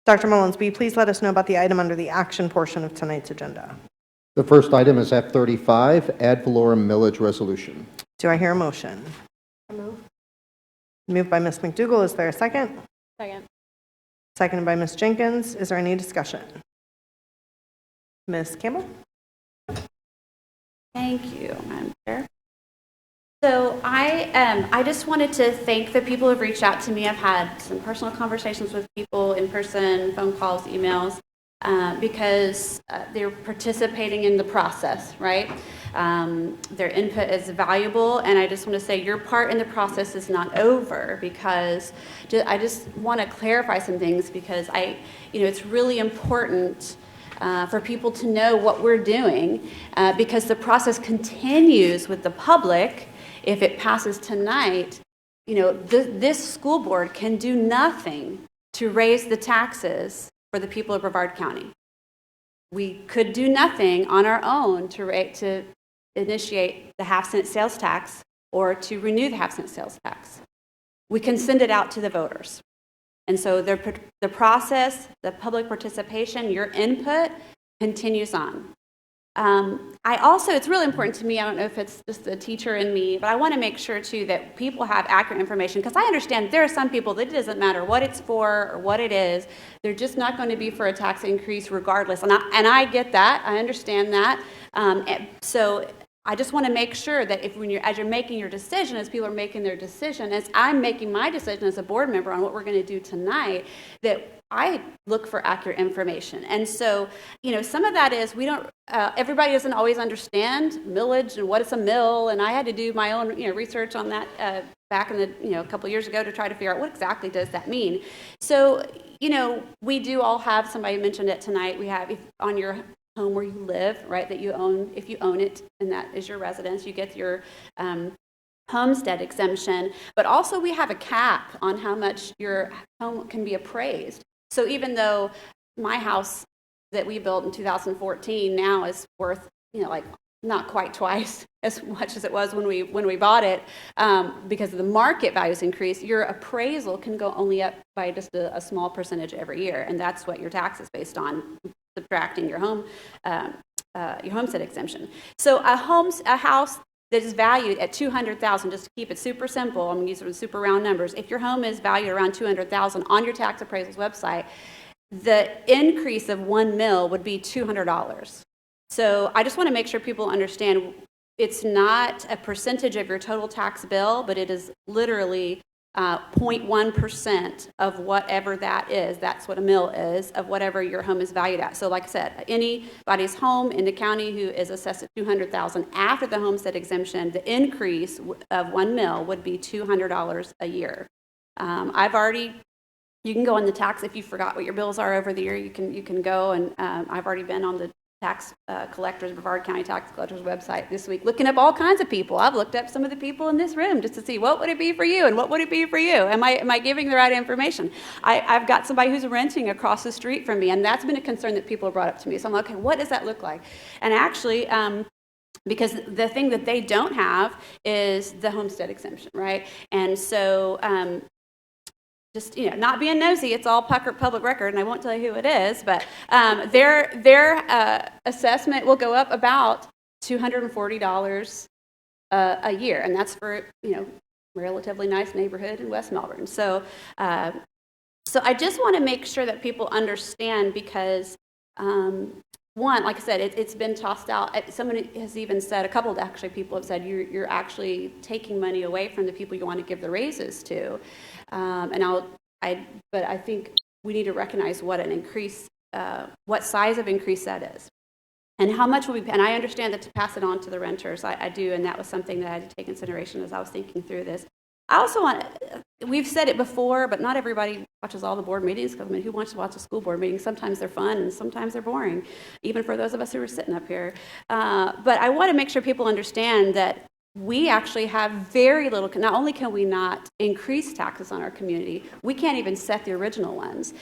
Dr. Mullins, will you please let us know about the item under the action portion of tonight's agenda? The first item is F35, ad valorem millage resolution. Do I hear a motion? Moved by Ms. McDougall. Is there a second? Second. Seconded by Ms. Jenkins. Is there any discussion? Ms. Campbell? Thank you, Madam Chair. So I just wanted to thank the people who've reached out to me. I've had some personal conversations with people in person, phone calls, emails, because they're participating in the process, right? Their input is valuable, and I just want to say your part in the process is not over, because I just want to clarify some things, because it's really important for people to know what we're doing, because the process continues with the public. If it passes tonight, this school board can do nothing to raise the taxes for the people of Brevard County. We could do nothing on our own to initiate the half-cent sales tax or to renew the half-cent sales tax. We can send it out to the voters. And so the process, the public participation, your input continues on. It's really important to me, I don't know if it's just the teacher in me, but I want to make sure too that people have accurate information, because I understand there are some people that it doesn't matter what it's for or what it is, they're just not going to be for a tax increase regardless. And I get that, I understand that. So I just want to make sure that as you're making your decision, as people are making their decision, as I'm making my decision as a board member on what we're going to do tonight, that I look for accurate information. And so, some of that is everybody doesn't always understand millage and what is a mill, and I had to do my own, research on that back in the, a couple years ago to try to figure out what exactly does that mean. So, we do all have, somebody mentioned it tonight, we have on your home where you live, right, that you own, if you own it and that is your residence, you get your Homestead Exemption, but also we have a cap on how much your home can be appraised. So even though my house that we built in 2014 now is worth, not quite twice as much as it was when we bought it, because of the market values increase, your appraisal can go only up by just a small percentage every year, and that's what your tax is based on, subtracting your homestead exemption. So a house that is valued at $200,000, just to keep it super simple, I'm going to use some super round numbers. If your home is valued around $200,000 on your tax appraisals website, the increase of $1 mil would be $200. So I just want to make sure people understand it's not a percentage of your total tax bill, but it is literally 0.1% of whatever that is. That's what a mill is, of whatever your home is valued at. So like I said, anybody's home in the county who is assessed at $200,000 after the homestead exemption, the increase of 1 mil would be $200 a year. You can go on the tax, if you forgot what your bills are over the year, you can go, and I've already been on the tax Brevard County tax collector's website this week, looking up all kinds of people. I've looked up some of the people in this room just to see what would it be for you and what would it be for you. Am I giving the right information? I've got somebody who's renting across the street from me, and that's been a concern that people have brought up to me. So I'm like, okay, what does that look like? And actually, because the thing that they don't have is the homestead exemption, right? And so just not being nosy, it's all public record, and I won't tell you who it is, but their assessment will go up about $240 a year, and that's for relatively nice neighborhood in West Melbourne. So I just want to make sure that people understand, because one, like I said, it's been tossed out. Someone has even said, a couple of actually people have said, you're actually taking money away from the people you want to give the raises to. But I think we need to recognize what an increase, what size of increase that is, and how much will we pay. And I understand that to pass it on to the renters, I do, and that was something that I had to take consideration as I was thinking through this. I also we've said it before, but not everybody watches all the board meetings, because who wants to watch a school board meeting? Sometimes they're fun and sometimes they're boring, even for those of us who are sitting up here. But I want to make sure people understand that we actually have very little. Not only can we not increase taxes on our community, we can't even set the original ones.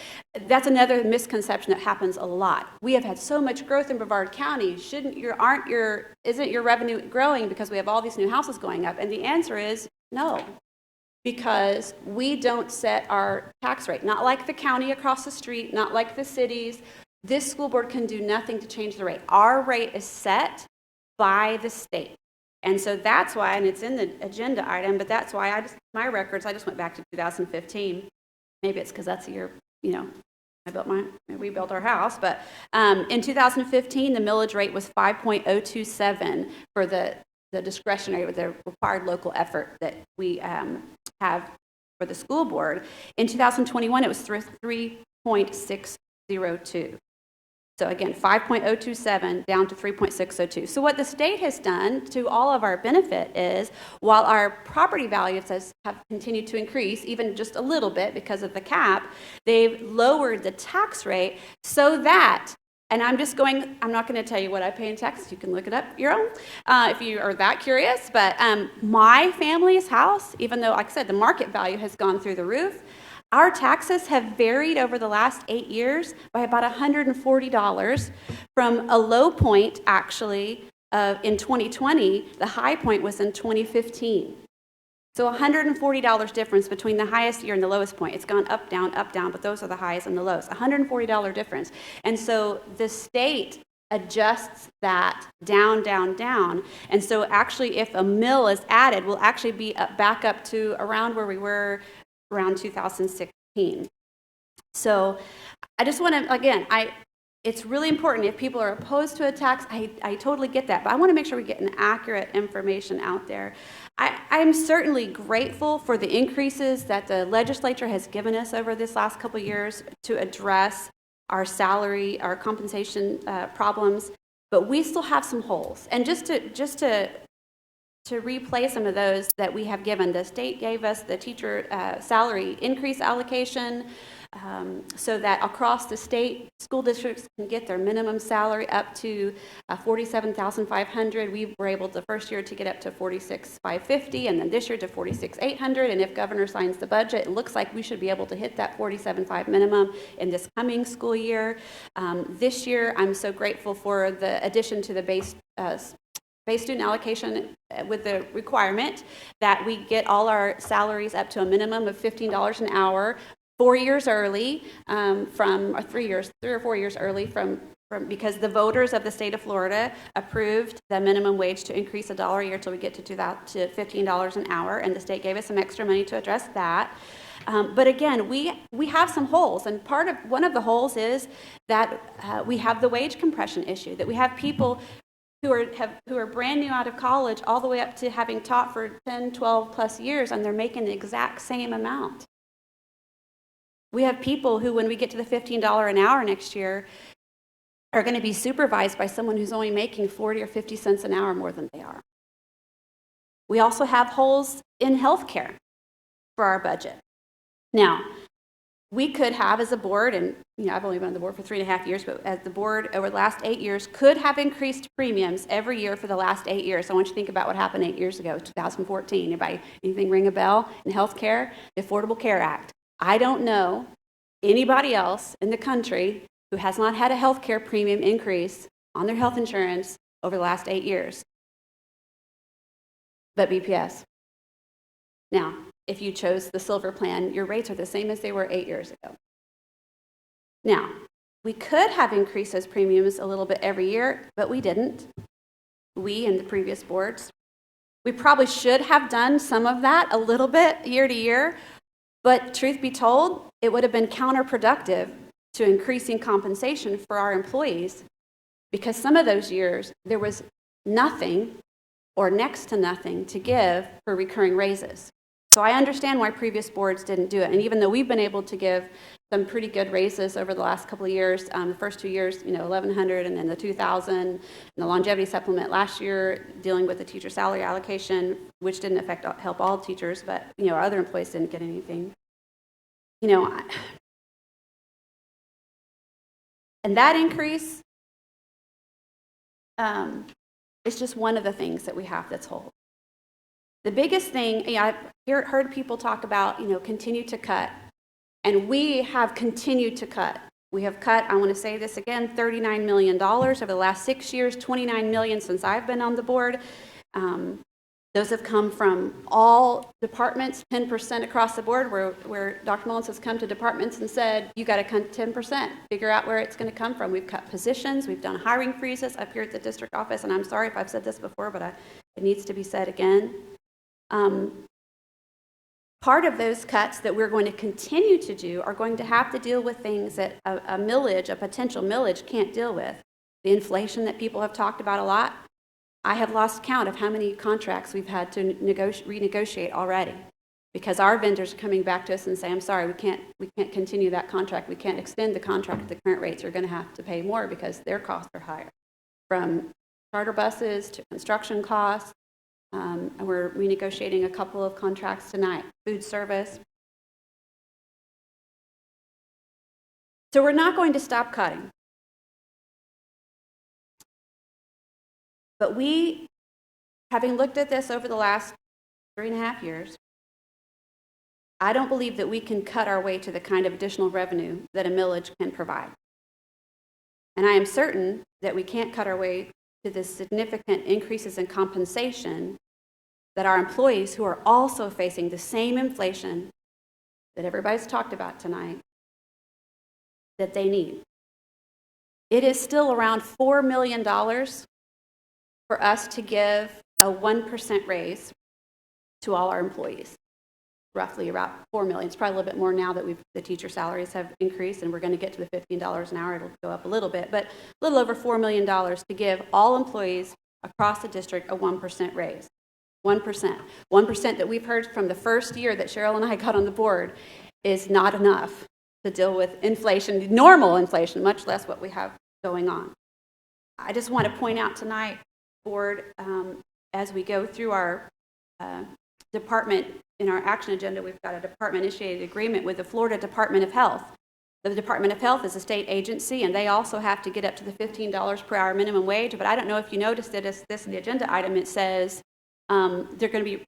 That's another misconception that happens a lot. We have had so much growth in Brevard County. Isn't your revenue growing because we have all these new houses going up? And the answer is no. because we don't set our tax rate, not like the county across the street, not like the cities. This school board can do nothing to change the rate. Our rate is set by the state. And so that's why, and it's in the agenda item, but that's why my records, I just went back to 2015. Maybe it's because that's the year, we built our house. But in 2015, the millage rate was 5.027 for the discretionary, with the required local effort that we have for the school board. In 2021, it was 3.602. So again, 5.027 down to 3.602. So what the state has done to all of our benefit is, while our property values have continued to increase, even just a little bit because of the cap, they've lowered the tax rate so that, and I'm not going to tell you what I pay in taxes. You can look it up your own if you are that curious. But my family's house, even though, like I said, the market value has gone through the roof, our taxes have varied over the last 8 years by about $140 from a low point, actually, in 2020. The high point was in 2015. So $140 difference between the highest year and the lowest point. It's gone up, down, but those are the highs and the lows. $140 difference. And so the state adjusts that down, down, down. And so actually, if a mill is added, we'll actually be back up to around where we were around 2016. So I just want to, again, it's really important. If people are opposed to a tax, I totally get that, but I want to make sure we get an accurate information out there. I'm certainly grateful for the increases that the legislature has given us over this last couple of years to address our salary, our compensation problems, but we still have some holes. And just to replay some of those that we have given. The state gave us the teacher salary increase allocation so that across the state, school districts can get their minimum salary up to $47,500. We were able the first year to get up to $46,550, and then this year to $46,800. And if governor signs the budget, it looks like we should be able to hit that $47,500 minimum in this coming school year. This year, I'm so grateful for the addition to the base student allocation with the requirement that we get all our salaries up to a minimum of $15 an hour 4 years early or 3 or 4 years early from because the voters of the state of Florida approved the minimum wage to increase $1 a year till we get to $15 an hour, and the state gave us some extra money to address that. But again, we have some holes, and one of the holes is that we have the wage compression issue, that we have people who are brand new out of college all the way up to having taught for 10, 12 plus years, and they're making the exact same amount. We have people who, when we get to the $15 an hour next year, are going to be supervised by someone who's only making 40 or 50 cents an hour more than they are. We also have holes in healthcare for our budget. Now, we could have, as a board, and I've only been on the board for 3.5 years, but as the board over the last 8 years could have increased premiums every year for the last 8 years. I want you to think about what happened 8 years ago, 2014. Anybody, anything ring a bell in healthcare? The Affordable Care Act. I don't know anybody else in the country who has not had a healthcare premium increase on their health insurance over the last 8 years, but BPS. Now, if you chose the silver plan, your rates are the same as they were 8 years ago. Now, we could have increased those premiums a little bit every year, but we didn't. We and the previous boards. We probably should have done some of that a little bit year to year, but truth be told, it would have been counterproductive to increasing compensation for our employees, because some of those years there was nothing or next to nothing to give for recurring raises. So I understand why previous boards didn't do it. And even though we've been able to give some pretty good raises over the last couple of years, the first 2 years, $1,100, and then the $2,000, and the longevity supplement last year, dealing with the teacher salary allocation, which didn't help all teachers, but our other employees didn't get anything. And that increase is just one of the things that we have that's whole. The biggest thing, I've heard people talk about, continue to cut. And we have continued to cut. We have cut, I want to say this again, $39 million over the last 6 years, $29 million since I've been on the board. Those have come from all departments, 10% across the board, where Dr. Mullins has come to departments and said, you got to cut 10%, figure out where it's going to come from. We've cut positions, we've done hiring freezes up here at the district office, and I'm sorry if I've said this before, but it needs to be said again. Part of those cuts that we're going to continue to do are going to have to deal with things that a potential millage can't deal with. The inflation that people have talked about a lot. I have lost count of how many contracts we've had to renegotiate already because our vendors are coming back to us and saying, I'm sorry, we can't continue that contract. We can't extend the contract at the current rates. You're going to have to pay more because their costs are higher, from charter buses to construction costs. And we're renegotiating a couple of contracts tonight, food service. So we're not going to stop cutting. But we, having looked at this over the last 3.5 years, I don't believe that we can cut our way to the kind of additional revenue that a millage can provide. And I am certain that we can't cut our way to the significant increases in compensation that our employees, who are also facing the same inflation that everybody's talked about tonight, that they need. It is still around $4 million for us to give a 1% raise to all our employees. Roughly about $4 million. It's probably a little bit more now that the teacher salaries have increased and we're going to get to the $15 an hour. It'll go up a little bit, but a little over $4 million to give all employees across the district a 1% raise. 1%. 1% that we've heard from the first year that Cheryl and I got on the board is not enough to deal with inflation, normal inflation, much less what we have going on. I just want to point out tonight, board, as we go through our department, in our action agenda, we've got a department-initiated agreement with the Florida Department of Health. The Department of Health is a state agency, and they also have to get up to the $15 per hour minimum wage, but I don't know if you noticed it, as this in the agenda item, it says they're going to be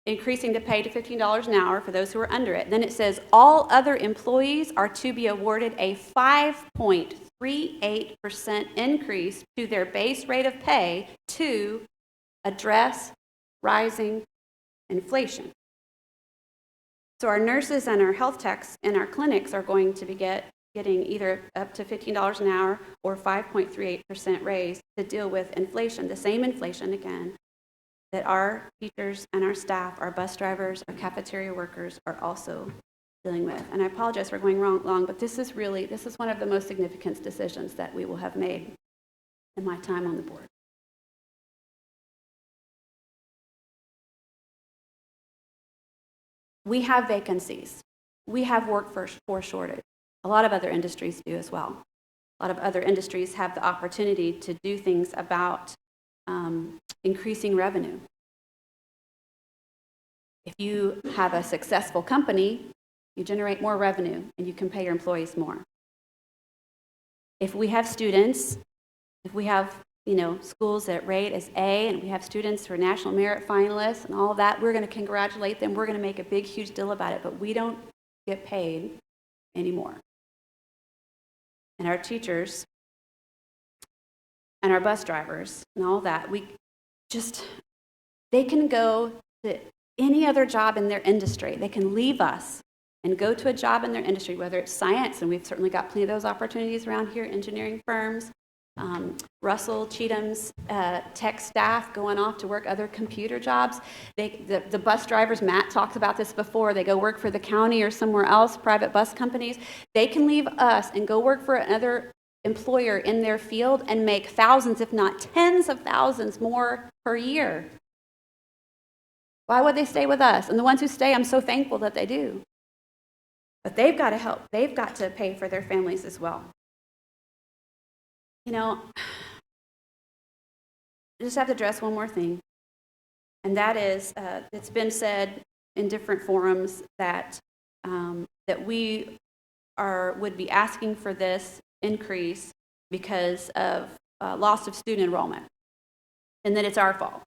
increasing the pay to $15 an hour for those who are under it. Then it says all other employees are to be awarded a 5.38% increase to their base rate of pay to address rising inflation. So our nurses and our health techs in our clinics are going to be getting either up to $15 an hour or 5.38% raise to deal with inflation, the same inflation again that our teachers and our staff, our bus drivers, our cafeteria workers are also dealing with. And I apologize for going long, but this is one of the most significant decisions that we will have made in my time on the board. We have vacancies. We have workforce shortage. A lot of other industries do as well. A lot of other industries have the opportunity to do things about increasing revenue. If you have a successful company, you generate more revenue and you can pay your employees more. If we have students, if we have schools that rate as A, and we have students who are national merit finalists and all of that, we're going to congratulate them. We're going to make a big, huge deal about it, but we don't get paid anymore. And our teachers and our bus drivers and all that, they can go to any other job in their industry. They can leave us and go to a job in their industry, whether it's science, and we've certainly got plenty of those opportunities around here, engineering firms, Russell Cheatham's tech staff going off to work other computer jobs. The bus drivers, Matt talked about this before, they go work for the county or somewhere else, private bus companies. They can leave us and go work for another employer in their field and make thousands, if not tens of thousands more per year. Why would they stay with us? And the ones who stay, I'm so thankful that they do. But they've got to help. They've got to pay for their families as well. I just have to address one more thing, and that is, it's been said in different forums that we would be asking for this increase because of loss of student enrollment, and that it's our fault.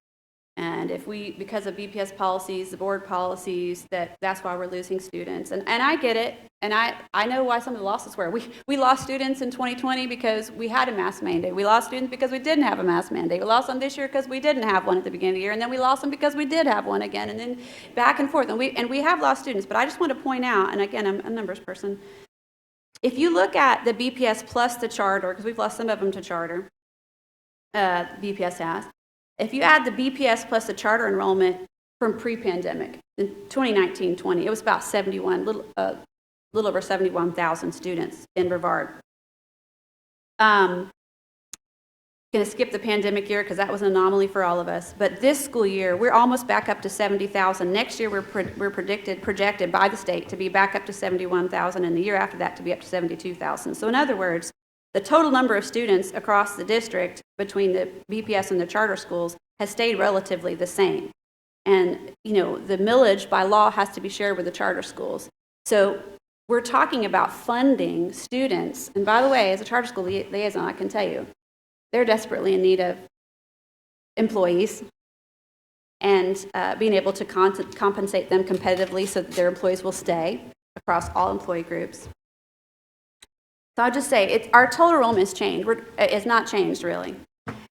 And understand if because of BPS policies, the board policies, that's why we're losing students. And I get it. And I know why some of the losses were. We lost students in 2020 because we had a mask mandate. We lost students because we didn't have a mask mandate. We lost them this year because we didn't have one at the beginning of the year. And then we lost them because we did have one again. And then back and forth. And we have lost students. But I just want to point out, and again, I'm a numbers person, if you look at the BPS plus the charter, because we've lost some of them to charter, BPS has. If you add the BPS plus the charter enrollment from pre-pandemic, in 2019-20, it was about 71, little over 71,000 students in Brevard. Going to skip the pandemic year because that was an anomaly for all of us. But this school year, we're almost back up to 70,000. Next year, we're projected by the state to be back up to 71,000, and the year after that to be up to 72,000. So in other words, the total number of students across the district between the BPS and the charter schools has stayed relatively the same. And, the millage by law has to be shared with the charter schools. So we're talking about funding students. And by the way, as a charter school liaison, I can tell you, they're desperately in need of employees and being able to compensate them competitively so that their employees will stay across all employee groups. So I'll just say, our total enrollment has changed. It's not changed, really.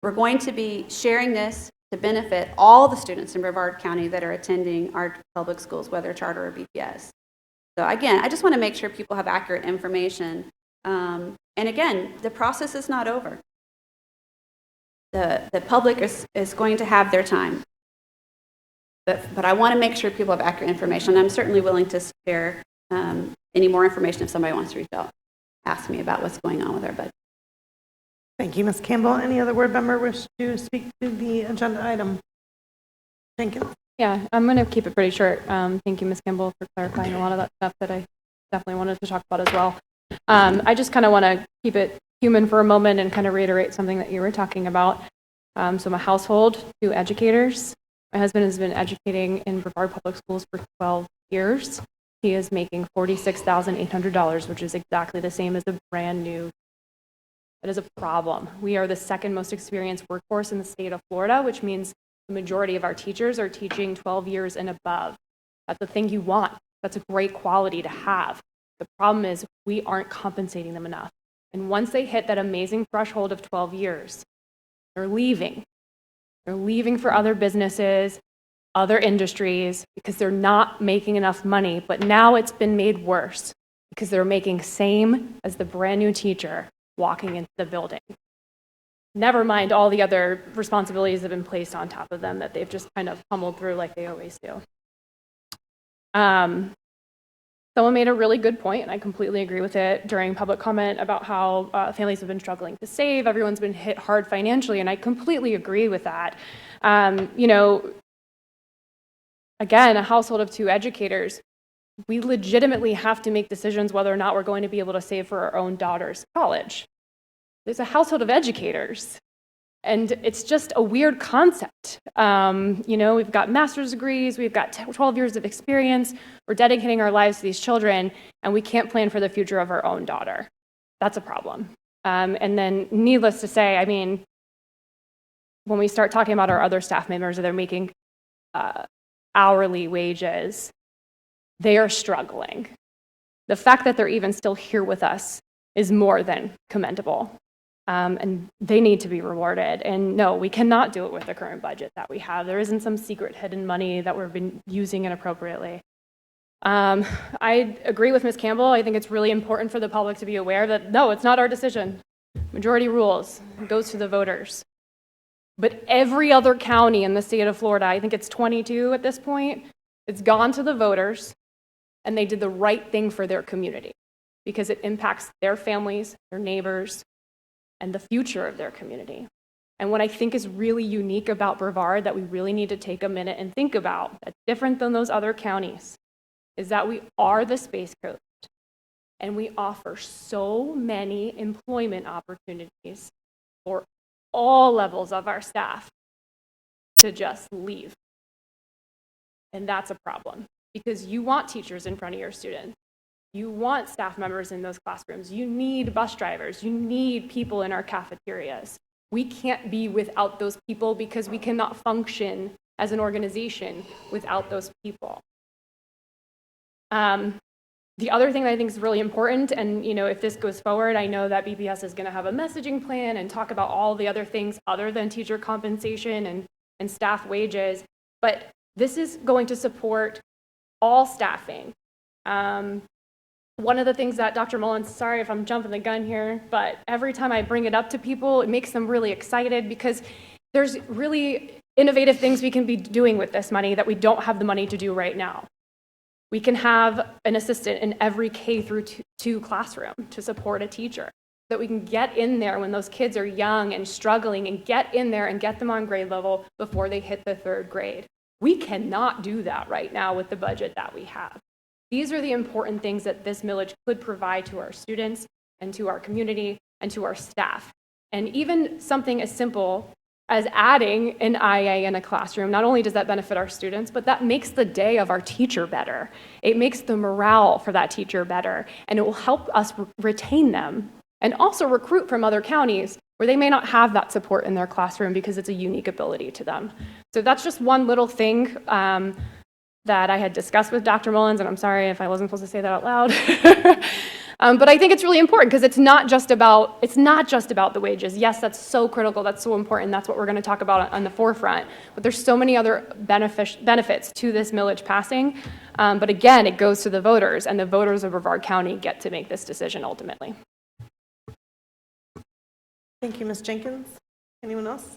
We're going to be sharing this to benefit all the students in Brevard County that are attending our public schools, whether charter or BPS. So again, I just want to make sure people have accurate information. And again, the process is not over. The public is going to have their time. But I want to make sure people have accurate information. I'm certainly willing to share any more information if somebody wants to reach out, ask me about what's going on with our budget. Thank you, Ms. Campbell. Any other board member wish to speak to the agenda item? Jenkins? Yeah, I'm going to keep it pretty short. Thank you, Ms. Campbell, for clarifying a lot of that stuff that I definitely wanted to talk about as well. I just kind of want to keep it human for a moment and kind of reiterate something that you were talking about. So I'm a household, 2 educators. My husband has been educating in Brevard Public Schools for 12 years. He is making $46,800, which is exactly the same as a brand new. That is a problem. We are the second most experienced workforce in the state of Florida, which means the majority of our teachers are teaching 12 years and above. That's the thing you want. That's a great quality to have. The problem is we aren't compensating them enough. And once they hit that amazing threshold of 12 years, they're leaving. They're leaving for other businesses, other industries, because they're not making enough money. But now it's been made worse because they're making same as the brand new teacher walking into the building. Never mind all the other responsibilities that have been placed on top of them that they've just kind of pummeled through like they always do. Someone made a really good point, and I completely agree with it during public comment about how families have been struggling to save. Everyone's been hit hard financially, and I completely agree with that. Again, a household of 2 educators, we legitimately have to make decisions whether or not we're going to be able to save for our own daughter's college. There's a household of educators, and it's just a weird concept. We've got master's degrees, we've got 12 years of experience, we're dedicating our lives to these children, and we can't plan for the future of our own daughter. That's a problem. And then, needless to say, when we start talking about our other staff members that are making hourly wages, they are struggling. The fact that they're even still here with us is more than commendable. And they need to be rewarded. And no, we cannot do it with the current budget that we have. There isn't some secret hidden money that we've been using inappropriately. I agree with Ms. Campbell. I think it's really important for the public to be aware that, no, it's not our decision. Majority rules. It goes to the voters. But every other county in the state of Florida, I think it's 22 at this point, it's gone to the voters, and they did the right thing for their community because it impacts their families, their neighbors, and the future of their community. And what I think is really unique about Brevard that we really need to take a minute and think about, that's different than those other counties, is that we are the Space Coast, and we offer so many employment opportunities for all levels of our staff to just leave. And that's a problem because you want teachers in front of your students. You want staff members in those classrooms. You need bus drivers. You need people in our cafeterias. We can't be without those people because we cannot function as an organization without those people. The other thing that I think is really important, and if this goes forward, I know that BPS is going to have a messaging plan and talk about all the other things other than teacher compensation and staff wages, but this is going to support all staffing. One of the things that Dr. Mullins, sorry if I'm jumping the gun here, but every time I bring it up to people, it makes them really excited because there's really innovative things we can be doing with this money that we don't have the money to do right now. We can have an assistant in every K through 2 classroom to support a teacher, that we can get in there when those kids are young and struggling and get in there and get them on grade level before they hit the 3rd grade. We cannot do that right now with the budget that we have. These are the important things that this millage could provide to our students and to our community and to our staff. And even something as simple as adding an IA in a classroom, not only does that benefit our students, but that makes the day of our teacher better. It makes the morale for that teacher better, and it will help us retain them and also recruit from other counties where they may not have that support in their classroom because it's a unique ability to them. So that's just one little thing that I had discussed with Dr. Mullins, and I'm sorry if I wasn't supposed to say that out loud. But I think it's really important because it's not just about the wages. Yes, that's so critical, that's so important, that's what we're going to talk about on the forefront. But there's so many other benefits to this millage passing. But again, it goes to the voters, and the voters of Brevard County get to make this decision ultimately. Thank you, Ms. Jenkins. Anyone else?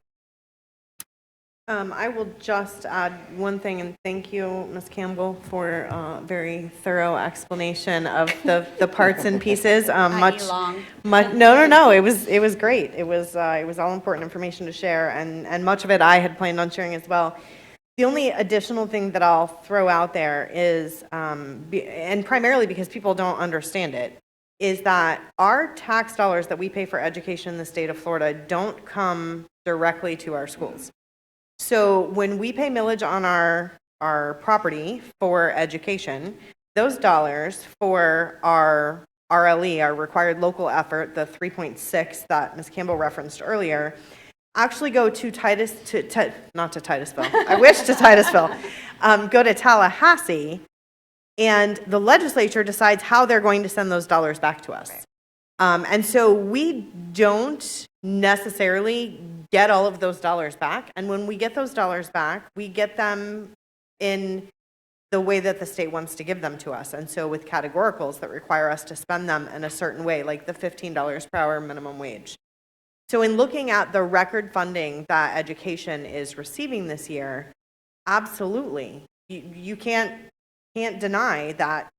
I will just add one thing, and thank you, Ms. Campbell, for a very thorough explanation of the parts and pieces. Long. No. It was great. It was all important information to share, and much of it I had planned on sharing as well. The only additional thing that I'll throw out there is, and primarily because people don't understand it, is that our tax dollars that we pay for education in the state of Florida don't come directly to our schools. So when we pay millage on our property for education, those dollars for our RLE, our required local effort, the 3.6 that Ms. Campbell referenced earlier, actually go to not to Titusville. I wish to Titusville. Go to Tallahassee, and the legislature decides how they're going to send those dollars back to us. And so we don't necessarily get all of those dollars back. And when we get those dollars back, we get them in the way that the state wants to give them to us. And so with categoricals that require us to spend them in a certain way, like the $15 per hour minimum wage. So in looking at the record funding that education is receiving this year, absolutely, you can't deny that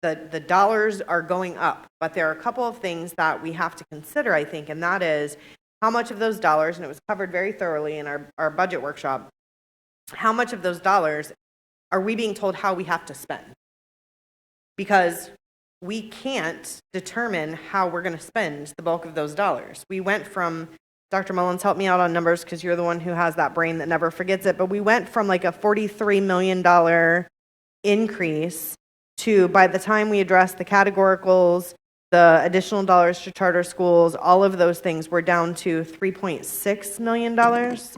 the dollars are going up. But there are a couple of things that we have to consider, I think, and that is how much of those dollars, and it was covered very thoroughly in our budget workshop, how much of those dollars are we being told how we have to spend? Because we can't determine how we're going to spend the bulk of those dollars. We went from, Dr. Mullins, help me out on numbers because you're the one who has that brain that never forgets it, but we went from like a $43 million increase to, by the time we addressed the categoricals, the additional dollars to charter schools, all of those things, were down to $3.6 million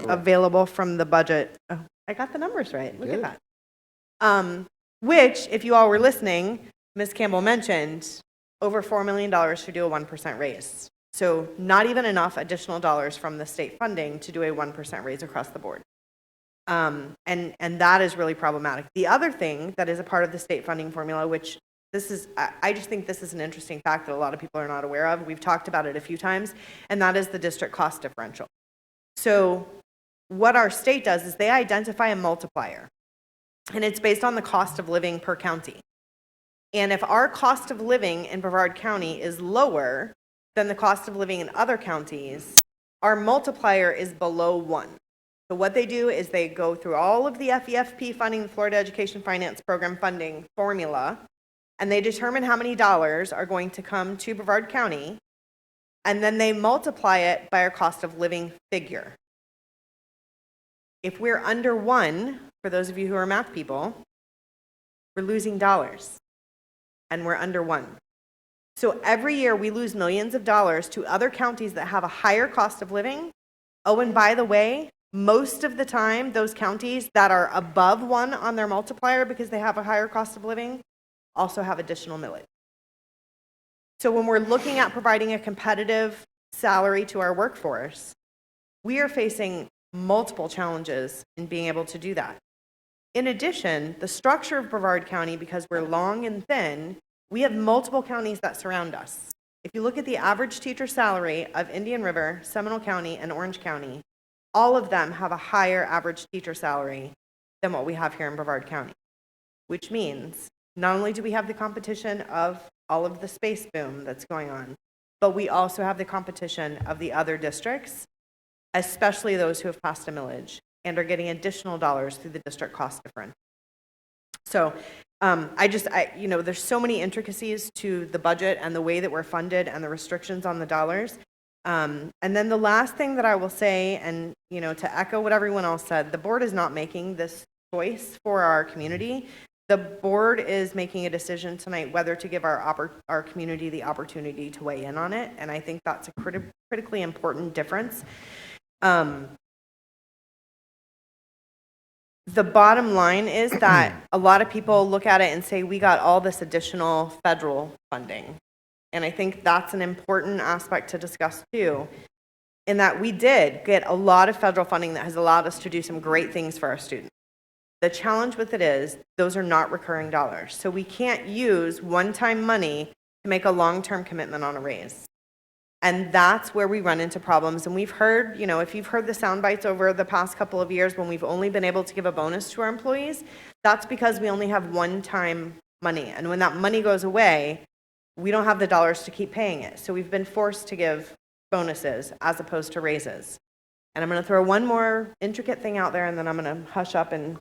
available from the budget. Oh, I got the numbers right. Look at that. Which, if you all were listening, Ms. Campbell mentioned over $4 million to do a 1% raise. So not even enough additional dollars from the state funding to do a 1% raise across the board. And that is really problematic. The other thing that is a part of the state funding formula, which I just think this is an interesting fact that a lot of people are not aware of. We've talked about it a few times, and that is the district cost differential. So what our state does is they identify a multiplier, and it's based on the cost of living per county. And if our cost of living in Brevard County is lower than the cost of living in other counties, our multiplier is below 1. So what they do is they go through all of the FEFP funding, the Florida Education Finance Program funding formula, and they determine how many dollars are going to come to Brevard County, and then they multiply it by our cost of living figure. If we're under 1, for those of you who are math people, we're losing dollars, and we're under 1. So every year we lose millions of dollars to other counties that have a higher cost of living. Oh, and by the way, Most of the time, those counties that are above 1 on their multiplier because they have a higher cost of living also have additional millage. So when we're looking at providing a competitive salary to our workforce, we are facing multiple challenges in being able to do that. In addition, the structure of Brevard County, because we're long and thin, we have multiple counties that surround us. If you look at the average teacher salary of Indian River, Seminole County, and Orange County, all of them have a higher average teacher salary than what we have here in Brevard County, which means not only do we have the competition of all of the space boom that's going on, but we also have the competition of the other districts, especially those who have passed a millage and are getting additional dollars through the district cost difference. So there's so many intricacies to the budget and the way that we're funded and the restrictions on the dollars. And then the last thing that I will say, and to echo what everyone else said, the board is not making this choice for our community. The board is making a decision tonight whether to give our community the opportunity to weigh in on it, and I think that's a critically important difference. The bottom line is that a lot of people look at it and say, we got all this additional federal funding. And I think that's an important aspect to discuss too, in that we did get a lot of federal funding that has allowed us to do some great things for our students. The challenge with it is those are not recurring dollars. So we can't use one-time money to make a long-term commitment on a raise. And that's where we run into problems. And we've heard, if you've heard the sound bites over the past couple of years when we've only been able to give a bonus to our employees, that's because we only have one-time money. And when that money goes away, we don't have the dollars to keep paying it. So we've been forced to give bonuses as opposed to raises. And I'm going to throw one more intricate thing out there, and then I'm going to hush up and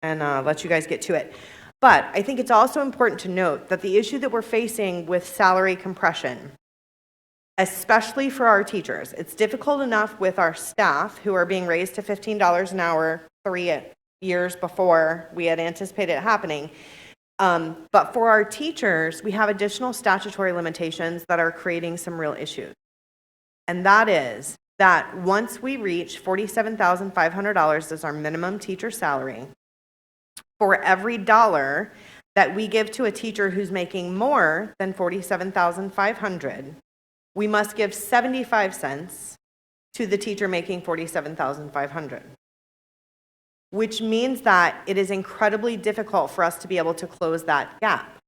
let you guys get to it. But I think it's also important to note that the issue that we're facing with salary compression, especially for our teachers, it's difficult enough with our staff who are being raised to $15 an hour 3 years before we had anticipated it happening. But for our teachers, we have additional statutory limitations that are creating some real issues. And that is that once we reach $47,500 as our minimum teacher salary, for every dollar that we give to a teacher who's making more than $47,500, we must give 75 cents to the teacher making $47,500, which means that it is incredibly difficult for us to be able to close that gap.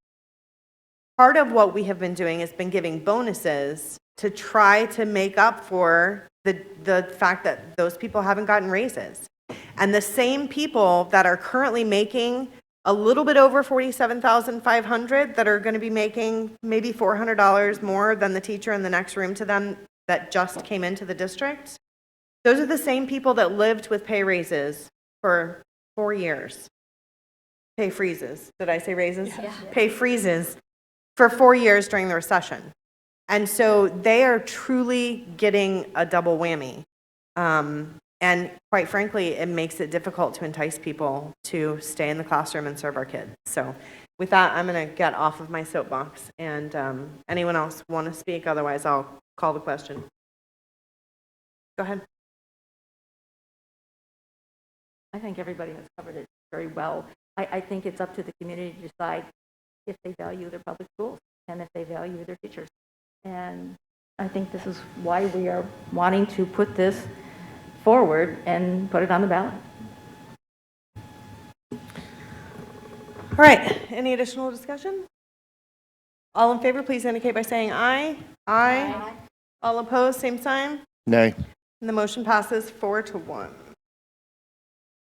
Part of what we have been doing has been giving bonuses to try to make up for the fact that those people haven't gotten raises. And the same people that are currently making a little bit over $47,500 that are going to be making maybe $400 more than the teacher in the next room to them that just came into the district, those are the same people that lived with pay raises for 4 years. Pay freezes. Did I say raises? Yeah. Pay freezes for 4 years during the recession. And so they are truly getting a double whammy. And quite frankly, it makes it difficult to entice people to stay in the classroom and serve our kids. So with that, I'm going to get off of my soapbox. And anyone else want to speak? Otherwise, I'll call the question. Go ahead. I think everybody has covered it very well. I think it's up to the community to decide if they value their public schools and if they value their teachers. And I think this is why we are wanting to put this forward and put it on the ballot. All right. Any additional discussion? All in favor, please indicate by saying aye. Aye. All opposed, same sign. Nay. And the motion passes 4-1.